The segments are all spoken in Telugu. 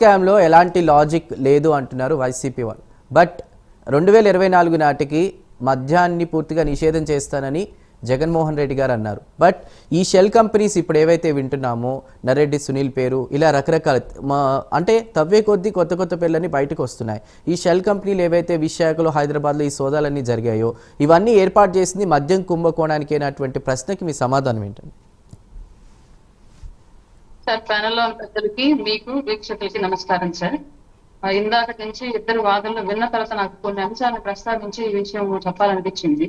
స్కామ్లో ఎలాంటి లాజిక్ లేదు అంటున్నారు వైసీపీ వాళ్ళు. బట్ 2024 నాటికి మద్యాన్ని పూర్తిగా నిషేధం చేస్తానని జగన్మోహన్ రెడ్డి గారు అన్నారు. బట్ ఈ షెల్ కంపెనీస్ ఇప్పుడు ఏవైతే వింటున్నామో నరెడ్డి సునీల్ పేరు ఇలా రకరకాల అంటే తవ్వే కొద్దీ కొత్త కొత్త పేర్లన్నీ బయటకు వస్తున్నాయి. ఈ షెల్ కంపెనీలు ఏవైతే విశాఖలో హైదరాబాద్లో ఈ సోదాలన్నీ జరిగాయో ఇవన్నీ ఏర్పాటు చేసింది మద్యం కుంభకోణానికి అనేటువంటి ప్రశ్నకి మీ సమాధానం ఏంటండి? సార్, ప్యానెల్లో పెద్దలకి మీకు వీక్షకులకి నమస్కారం సార్. ఇందాక నుంచి ఇద్దరు వాదనలు విన్న తర్వాత నాకు కొన్ని అంశాలను ప్రస్తావించి ఈ విషయం చెప్పాలనిపించింది.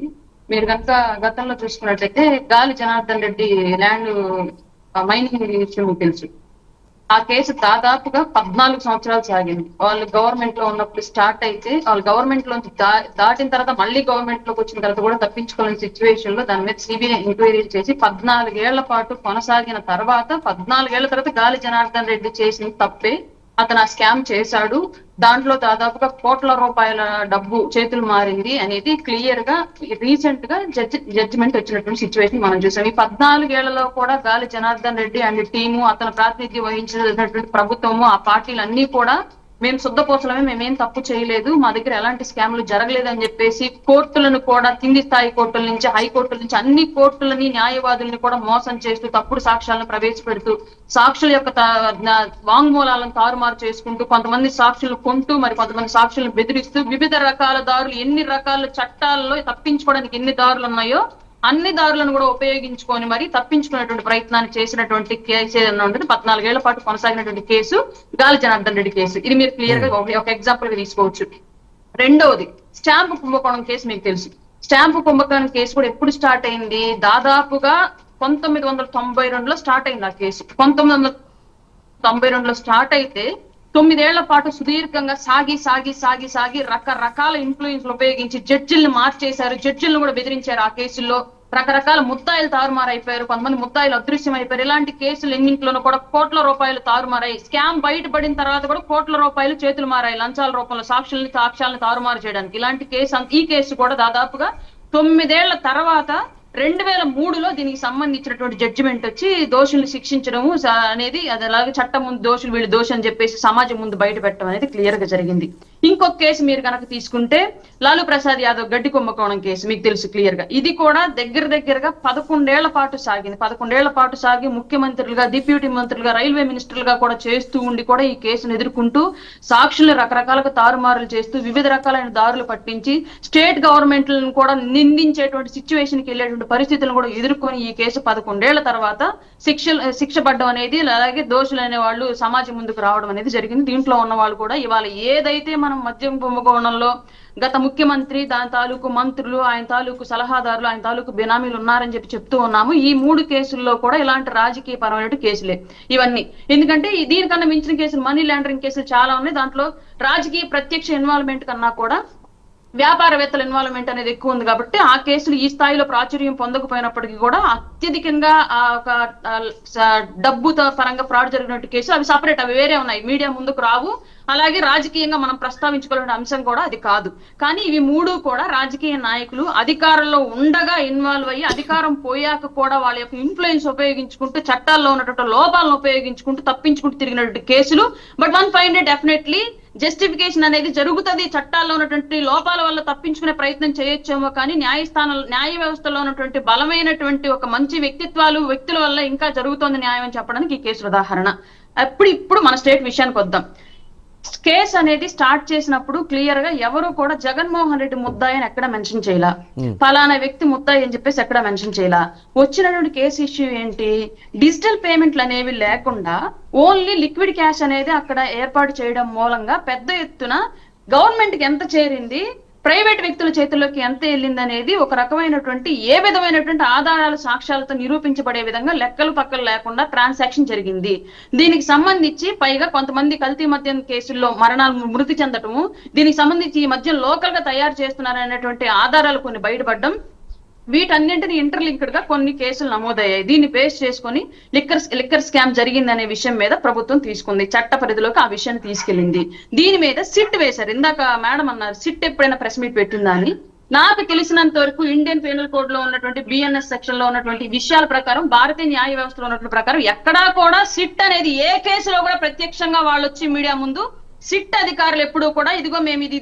మీరు కనుక గతంలో చూసుకున్నట్లయితే గాలి జనార్దన్ రెడ్డి ల్యాండ్ మైనింగ్ విషయం మీకు తెలుసు. ఆ కేసు దాదాపుగా 14 సంవత్సరాలు సాగింది. వాళ్ళు గవర్నమెంట్ లో ఉన్నప్పుడు స్టార్ట్ అయితే వాళ్ళు గవర్నమెంట్ లోంచి దాటిన తర్వాత మళ్ళీ గవర్నమెంట్ లోకి వచ్చిన తర్వాత కూడా తప్పించుకోలేని సిచ్యువేషన్ లో దాని మీద సిబిఐ ఎంక్వైరీ చేసి 14 ఏళ్ల పాటు కొనసాగిన తర్వాత 14 ఏళ్ల తర్వాత గాలి జనార్దన్ రెడ్డి చేసిన తప్పే అతను ఆ స్కామ్ చేశాడు, దాంట్లో దాదాపుగా కోట్ల రూపాయల డబ్బు చేతులు మారింది అనేది క్లియర్ గా రీసెంట్ గా జడ్జిమెంట్ వచ్చినటువంటి సిచ్యువేషన్ మనం చూసాం. ఈ 14 ఏళ్లలో కూడా గాలి జనార్దన్ రెడ్డి అండ్ టీము, అతను ప్రాతినిధ్యం వహించినటువంటి ప్రభుత్వము, ఆ పార్టీలు అన్ని కూడా మేము శుద్ధపోసలమే, మేమేం తప్పు చేయలేదు, మా దగ్గర ఎలాంటి స్కామ్లు జరగలేదు అని చెప్పేసి కోర్టులను కూడా కింది స్థాయి కోర్టుల నుంచి హైకోర్టుల నుంచి అన్ని కోర్టులని న్యాయవాదుల్ని కూడా మోసం చేస్తూ తప్పుడు సాక్ష్యాలను ప్రవేశపెడుతూ సాక్షుల యొక్క వాంగ్మూలాలను తారుమారు చేసుకుంటూ కొంతమంది సాక్షులను కొంటూ మరి కొంతమంది సాక్షులను బెదిరిస్తూ వివిధ రకాల దారులు, ఎన్ని రకాల చట్టాల్లో తప్పించుకోవడానికి ఎన్ని దారులు ఉన్నాయో అన్ని దారులను కూడా ఉపయోగించుకొని మరి తప్పించుకునేటువంటి ప్రయత్నాన్ని చేసినటువంటి కేసు ఏదైనా ఉంటుంది 14 ఏళ్ల పాటు కొనసాగినటువంటి కేసు గాలి జనార్దన్ రెడ్డి కేసు. ఇది మీరు క్లియర్ గా ఒక ఎగ్జాంపుల్ గా తీసుకోవచ్చు. రెండవది స్టాంపు కుంభకోణం కేసు మీకు తెలుసు. స్టాంపు కుంభకోణం కేసు కూడా ఎప్పుడు స్టార్ట్ అయింది? దాదాపుగా 1992లో స్టార్ట్ అయింది ఆ కేసు. 1992లో స్టార్ట్ అయితే 9 ఏళ్ల పాటు సుదీర్ఘంగా సాగి రకరకాల ఇన్ఫ్లుయెన్స్ ఉపయోగించి జడ్జిల్ని మార్చేశారు, జడ్జిలను కూడా బెదిరించారు. ఆ కేసుల్లో రకరకాల ముద్దాయిలు తారుమారైపోయారు, కొంతమంది ముద్దాయిలు అదృశ్యం అయిపోయారు. ఇలాంటి కేసులు ఎన్నింటిలోనూ కూడా కోట్ల రూపాయలు తారుమారాయి. స్కామ్ బయటపడిన తర్వాత కూడా కోట్ల రూపాయలు చేతులు మారాయి లంచాల రూపంలో సాక్ష్యాలను తారుమారు చేయడానికి. ఇలాంటి కేసు, ఈ కేసు కూడా దాదాపుగా 9 ఏళ్ల తర్వాత 2003లో దీనికి సంబంధించినటువంటి జడ్జిమెంట్ వచ్చి దోషుల్ని శిక్షించడము అనేది, అది అలాగే చట్టం ముందు దోషులు వీళ్ళు దోషి అని చెప్పేసి సమాజం ముందు బయట పెట్టడం అనేది క్లియర్ గా జరిగింది. ఇంకొక కేసు మీరు కనుక తీసుకుంటే లాలూ ప్రసాద్ యాదవ్ గడ్డి కుంభకోణం కేసు మీకు తెలుసు క్లియర్ గా. ఇది కూడా దగ్గరగా 11 ఏళ్ల పాటు సాగింది. 11 ఏళ్ల పాటు సాగి ముఖ్యమంత్రులుగా, డిప్యూటీ మంత్రులుగా, రైల్వే మినిస్టర్లుగా కూడా చేస్తూ ఉండి కూడా ఈ కేసును ఎదుర్కొంటూ సాక్షుల్ని రకరకాలుగా తారుమారులు చేస్తూ వివిధ రకాలైన దారులు పట్టించి స్టేట్ గవర్నమెంట్లను కూడా నిందించేటువంటి సిచ్యువేషన్ కి వెళ్ళేటువంటి పరిస్థితులను కూడా ఎదుర్కొని ఈ కేసు 11 ఏళ్ల తర్వాత శిక్ష పడ్డం అనేది, అలాగే దోషులు అనే వాళ్ళు సమాజం ముందుకు రావడం అనేది జరిగింది. దీంట్లో ఉన్న వాళ్ళు కూడా ఇవాళ ఏదైతే మనం మద్యం కుంభకోణంలో గత ముఖ్యమంత్రి, దాని తాలూకు మంత్రులు, ఆయన తాలూకు సలహాదారులు, ఆయన తాలూకు బినామీలు ఉన్నారని చెప్తూ ఉన్నాము. ఈ 3 కేసుల్లో కూడా ఇలాంటి రాజకీయ పరమైన కేసులే ఇవన్నీ. ఎందుకంటే దీనికన్నా మించిన కేసులు, మనీ లాండరింగ్ కేసులు చాలా ఉన్నాయి. దాంట్లో రాజకీయ ప్రత్యక్ష ఇన్వాల్వ్మెంట్ కన్నా కూడా వ్యాపారవేత్తల ఇన్వాల్వ్మెంట్ అనేది ఎక్కువ ఉంది కాబట్టి ఆ కేసులు ఈ స్థాయిలో ప్రాచుర్యం పొందకపోయినప్పటికీ కూడా అత్యధికంగా ఒక డబ్బు పరంగా ఫ్రాడ్ జరిగినట్టు కేసులు అవి సపరేట్, అవి వేరే ఉన్నాయి, మీడియా ముందుకు రావు. అలాగే రాజకీయంగా మనం ప్రస్తావించుకోవాల్సిన అంశం కూడా అది కాదు. కానీ ఇవి 3 కూడా రాజకీయ నాయకులు అధికారంలో ఉండగా ఇన్వాల్వ్ అయ్యి అధికారం పోయాక కూడా వాళ్ళ యొక్క ఇన్ఫ్లుయెన్స్ ఉపయోగించుకుంటూ చట్టాల్లో ఉన్నటువంటి లోపాలను ఉపయోగించుకుంటూ తప్పించుకుంటూ తిరిగినటువంటి కేసులు. But one find it definitely justification అనేది జరుగుతుంది. చట్టాల్లో ఉన్నటువంటి లోపాల వల్ల తప్పించుకునే ప్రయత్నం చేయొచ్చేమో కానీ న్యాయ వ్యవస్థలో ఉన్నటువంటి బలమైనటువంటి ఒక మంచి వ్యక్తుల వల్ల ఇంకా జరుగుతోంది న్యాయం అని చెప్పడానికి ఈ కేసు ఉదాహరణ. ఇప్పుడు మన స్టేట్ విషయానికి వద్దాం. కేసు అనేది స్టార్ట్ చేసినప్పుడు క్లియర్ గా ఎవరు కూడా జగన్మోహన్ రెడ్డి ముద్దాయి అని ఎక్కడ మెన్షన్ చేయలా, ఫలానా వ్యక్తి ముద్దాయి అని చెప్పేసి ఎక్కడ మెన్షన్ చేయలా. వచ్చినటువంటి కేసు ఇష్యూ ఏంటి? డిజిటల్ పేమెంట్లు అనేవి లేకుండా ఓన్లీ లిక్విడ్ క్యాష్ అనేది అక్కడ ఏర్పాటు చేయడం మూలంగా పెద్ద ఎత్తున గవర్నమెంట్ కి ఎంత చేరింది, ప్రైవేట్ వ్యక్తుల చేతుల్లోకి ఎంత వెళ్ళింది అనేది ఒక రకమైనటువంటి ఏ విధమైనటువంటి ఆధారాలు సాక్ష్యాలతో నిరూపించబడే విధంగా లెక్కలు పక్కలు లేకుండా ట్రాన్సాక్షన్ జరిగింది. దీనికి సంబంధించి పైగా కొంతమంది కల్తీ మద్యం కేసుల్లో మృతి చెందటము, దీనికి సంబంధించి ఈ మద్యం లోకల్ గా తయారు చేస్తున్నారనేటువంటి ఆధారాలు కొన్ని బయటపడడం, వీటన్నింటినీ ఇంటర్లింక్డ్ గా కొన్ని కేసులు నమోదయ్యాయి. దీన్ని బేస్ చేసుకుని లిక్కర్ స్కామ్ జరిగిందనే విషయం మీద ప్రభుత్వం తీసుకుంది, చట్ట పరిధిలోకి ఆ విషయాన్ని తీసుకెళ్లింది. దీని మీద సిట్ వేశారు. ఇందాక మేడం అన్నారు సిట్ ఎప్పుడైనా ప్రెస్ మీట్ పెట్టిందా అని. నాకు తెలిసినంత వరకు ఇండియన్ పీనల్ కోడ్ లో ఉన్నటువంటి బిఎన్ఎస్ సెక్షన్ లో ఉన్నటువంటి విషయాల ప్రకారం, భారతీయ న్యాయ వ్యవస్థలో ఉన్నటువంటి ప్రకారం ఎక్కడా కూడా సిట్ అనేది ఏ కేసులో కూడా ప్రత్యక్షంగా వాళ్ళు వచ్చి మీడియా ముందు సిట్ అధికారులు ఎప్పుడూ కూడా ఇదిగో మేము ఇది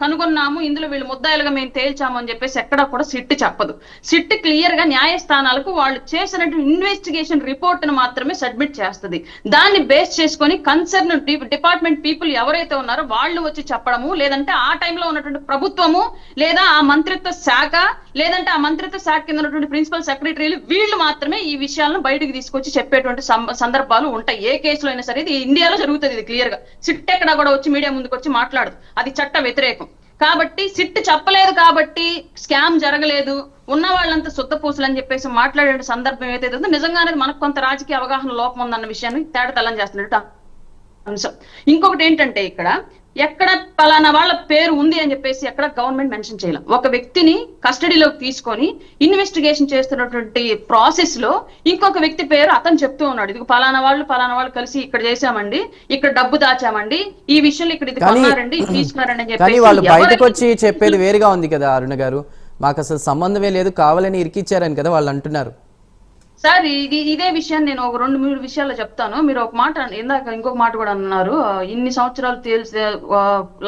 కనుగొన్నాము, ఇందులో వీళ్ళు ముద్దాయిలుగా మేము తేల్చాము అని చెప్పేసి ఎక్కడా కూడా సిట్ చెప్పదు. సిట్ క్లియర్ గా న్యాయస్థానాలకు వాళ్ళు చేసినటువంటి ఇన్వెస్టిగేషన్ రిపోర్ట్ ను మాత్రమే సబ్మిట్ చేస్తుంది. దాన్ని బేస్ చేసుకొని కన్సర్న్ డిపార్ట్మెంట్ పీపుల్ ఎవరైతే ఉన్నారో వాళ్ళు వచ్చి చెప్పడము, లేదంటే ఆ టైంలో ఉన్నటువంటి ప్రభుత్వము లేదా ఆ మంత్రిత్వ శాఖ లేదంటే ఆ మంత్రిత్వ శాఖ కింద ఉన్నటువంటి ప్రిన్సిపల్ సెక్రటరీలు వీళ్ళు మాత్రమే ఈ విషయాలను బయటకు తీసుకొచ్చి చెప్పేటువంటి సందర్భాలు ఉంటాయి. ఏ కేసులో అయినా సరే ఇది ఇండియాలో జరుగుతుంది. ఇది క్లియర్ గా సిట్ ఎక్కడ కూడా వచ్చి మీడియా ముందుకు వచ్చి మాట్లాడదు, అది చట్ట వ్యతిరేకం. కాబట్టి సిట్ చెప్పలేదు కాబట్టి స్కామ్ జరగలేదు, ఉన్న వాళ్ళంతా సుత్తపూసలు అని చెప్పేసి మాట్లాడే సందర్భం ఏదైతే ఉందో నిజంగానే మనకు కొంత రాజకీయ అవగాహన లోపం ఉందన్న విషయాన్ని తేటతెల్లం చేస్తున్నట్టు అంశం. ఇంకొకటి ఏంటంటే ఇక్కడ ఎక్కడ పలానా వాళ్ళ పేరు ఉంది అని చెప్పేసి ఎక్కడ గవర్నమెంట్ మెన్షన్ చేయాలి. ఒక వ్యక్తిని కస్టడీలోకి తీసుకొని ఇన్వెస్టిగేషన్ చేస్తున్నటువంటి ప్రాసెస్ లో ఇంకొక వ్యక్తి పేరు అతను చెప్తూ ఉన్నాడు, ఇది పలానా వాళ్ళు కలిసి ఇక్కడ చేశామండి, ఇక్కడ డబ్బు దాచామండి, ఈ విషయంలో ఇక్కడ ఇది కొన్నారండి, ఇది తీసుకున్నారండి అని కానీ వాళ్ళు చెప్పేసి బయటకు వచ్చి చెప్పేది వేరుగా ఉంది కదా అరుణ గారు. మాకు అసలు సంబంధమే లేదు, కావాలని ఇరికిచ్చారని కదా వాళ్ళు అంటున్నారు. సార్ ఇదే విషయాన్ని నేను ఒక 2-3 విషయాల్లో చెప్తాను. మీరు ఒక మాట ఇందాక ఇంకొక మాట కూడా అన్నారు, ఇన్ని సంవత్సరాలు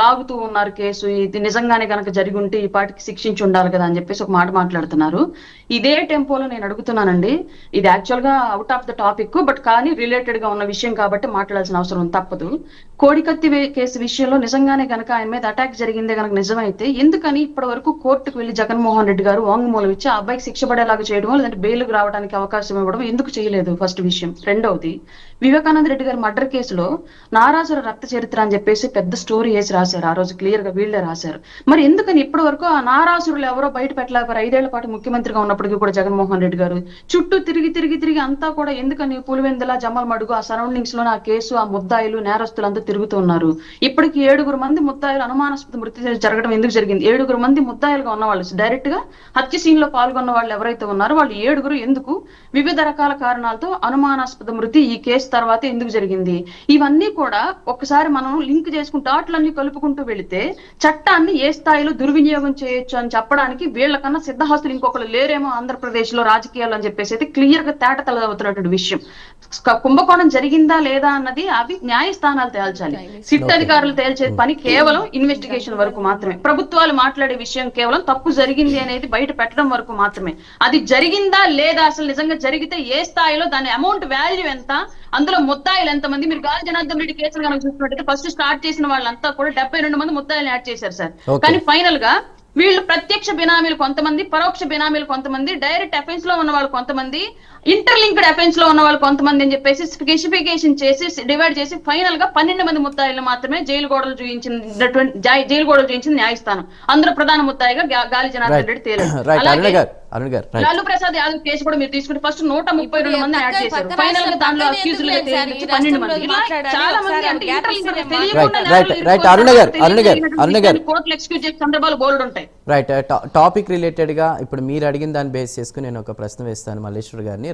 లాగుతూ ఉన్నారు కేసు, ఇది నిజంగానే కనుక జరిగి ఉంటే ఈ పాటికి శిక్షించి ఉండాలి కదా అని చెప్పేసి ఒక మాట మాట్లాడుతున్నారు. ఇదే టెంపోలో నేను అడుగుతున్నానండి, ఇది యాక్చువల్ గా out of the topic but కానీ రిలేటెడ్ గా ఉన్న విషయం కాబట్టి మాట్లాడాల్సిన అవసరం తప్పదు. కోడికత్తి కేసు విషయంలో నిజంగానే కనుక ఆయన మీద అటాక్ జరిగిందే కనుక నిజమైతే ఎందుకని ఇప్పటి వరకు కోర్టుకు వెళ్లి జగన్మోహన్ రెడ్డి గారు వాంగ్మూలం ఇచ్చి ఆ అబ్బాయికి శిక్ష పడేలాగా చేయడం, లేదంటే బెయిల్కి రావడానికి అవకాశం ఇవ్వడం ఎందుకు చేయలేదు? ఫస్ట్ విషయం. రెండవది, వివేకానంద రెడ్డి గారి మర్డర్ కేసులో నారాసుర రక్త చరిత్ర అని చెప్పేసి పెద్ద స్టోరీ వేసి రాశారు, ఆ రోజు క్లియర్ గా వీళ్ళే రాశారు. మరి ఎందుకని ఇప్పటి వరకు ఆ నారాసురులు ఎవరో బయట పెట్టలేకపోయారు? 5 ఏళ్ల పాటు ముఖ్యమంత్రిగా ఉన్నప్పటికీ కూడా జగన్మోహన్ రెడ్డి గారు చుట్టూ తిరిగి అంతా కూడా ఎందుకని పులివెందుల జమ్మల మడుగు ఆ సరౌండింగ్స్ లో ఆ కేసు ఆ ముద్దాయిలు నేరస్తులు అంతా తిరుగుతూ ఉన్నారు. ఇప్పటికి 7 మంది ముద్దాయిలు అనుమానాస్పద మృతి జరగడం ఎందుకు జరిగింది? 7 మంది ముద్దాయిలుగా ఉన్న వాళ్ళు, డైరెక్ట్ గా హత్య సీన్ లో పాల్గొన్న వాళ్ళు ఎవరైతే ఉన్నారో వాళ్ళు 7 ఎందుకు వివిధ రకాల కారణాలతో అనుమానాస్పద మృతి ఈ కేసు తర్వాత ఎందుకు జరిగింది? ఇవన్నీ కూడా ఒకసారి మనం లింక్ చేసుకుంటూ డాట్లన్నీ కలుపుకుంటూ వెళితే చట్టాన్ని ఏ స్థాయిలో దుర్వినియోగం చేయొచ్చు అని చెప్పడానికి వీళ్ళకన్నా సిద్ధహస్తులు ఇంకొకరు లేరేమో ఆంధ్రప్రదేశ్ లో రాజకీయాలు అని చెప్పేసి అయితే క్లియర్ గా తేటతెల్లవుతున్నటువంటి విషయం. కుంభకోణం జరిగిందా లేదా అన్నది అవి న్యాయస్థానాలు తేల్చాలి. సిట్ అధికారులు తేల్చే పని కేవలం ఇన్వెస్టిగేషన్ వరకు మాత్రమే. ప్రభుత్వాలు మాట్లాడే విషయం కేవలం తప్పు జరిగింది అనేది బయట పెట్టడం వరకు మాత్రమే. అది జరిగిందా లేదా, అసలు నిజంగా జరిగితే ఏ స్థాయిలో, దాని అమౌంట్ వాల్యూ ఎంత, అందులో ముద్దాయిలు ఎంతమంది? మీరు గాలి జనార్దన్ రెడ్డి కేసులు కనుక చూసినట్టయితే ఫస్ట్ స్టార్ట్ చేసిన వాళ్ళంతా కూడా 72 మంది ముద్దాయిలు యాడ్ చేశారు సార్. కానీ ఫైనల్ గా వీళ్ళు ప్రత్యక్ష బినామీలు కొంతమంది, పరోక్ష బినామీలు కొంతమంది, డైరెక్ట్ అఫెన్స్ లో ఉన్న వాళ్ళు కొంతమంది, ఇంటర్లింక్డ్ అఫెన్స్ లో ఉన్న వాళ్ళు కొంతమంది అని చెప్పేసి స్పెసిఫికేషన్ చేసి డివైడ్ చేసి ఫైనల్ గా 12 మంది ముద్దాయిలు మాత్రమే జైలు గోడలు చూపించింది న్యాయస్థానం. అందులో ప్రధాన ముద్దాయిగా గాలి జనార్దన్ రెడ్డి తేలారు. లాలూ ప్రసాద్ యాదవ్ కేసు కూడా మీరు తీసుకుంటే ఫస్ట్ 132 మంది యాడ్ చేశారు. ఫైనల్ గా దాంట్లో అక్యూజ్డ్ 12 మంది. చాలా మంది అంటే కోర్టులు ఎక్స్క్యూజ్ చేసే సందర్భాలు బోల్డ్ ఉంటాయి. రైట్, టాపిక్ రిలేటెడ్ గా ఇప్పుడు మీరు అడిగిన దాన్ని బేస్ చేసుకుని నేను ఒక ప్రశ్న వేస్తాను మల్లేశ్వర్ గారిని.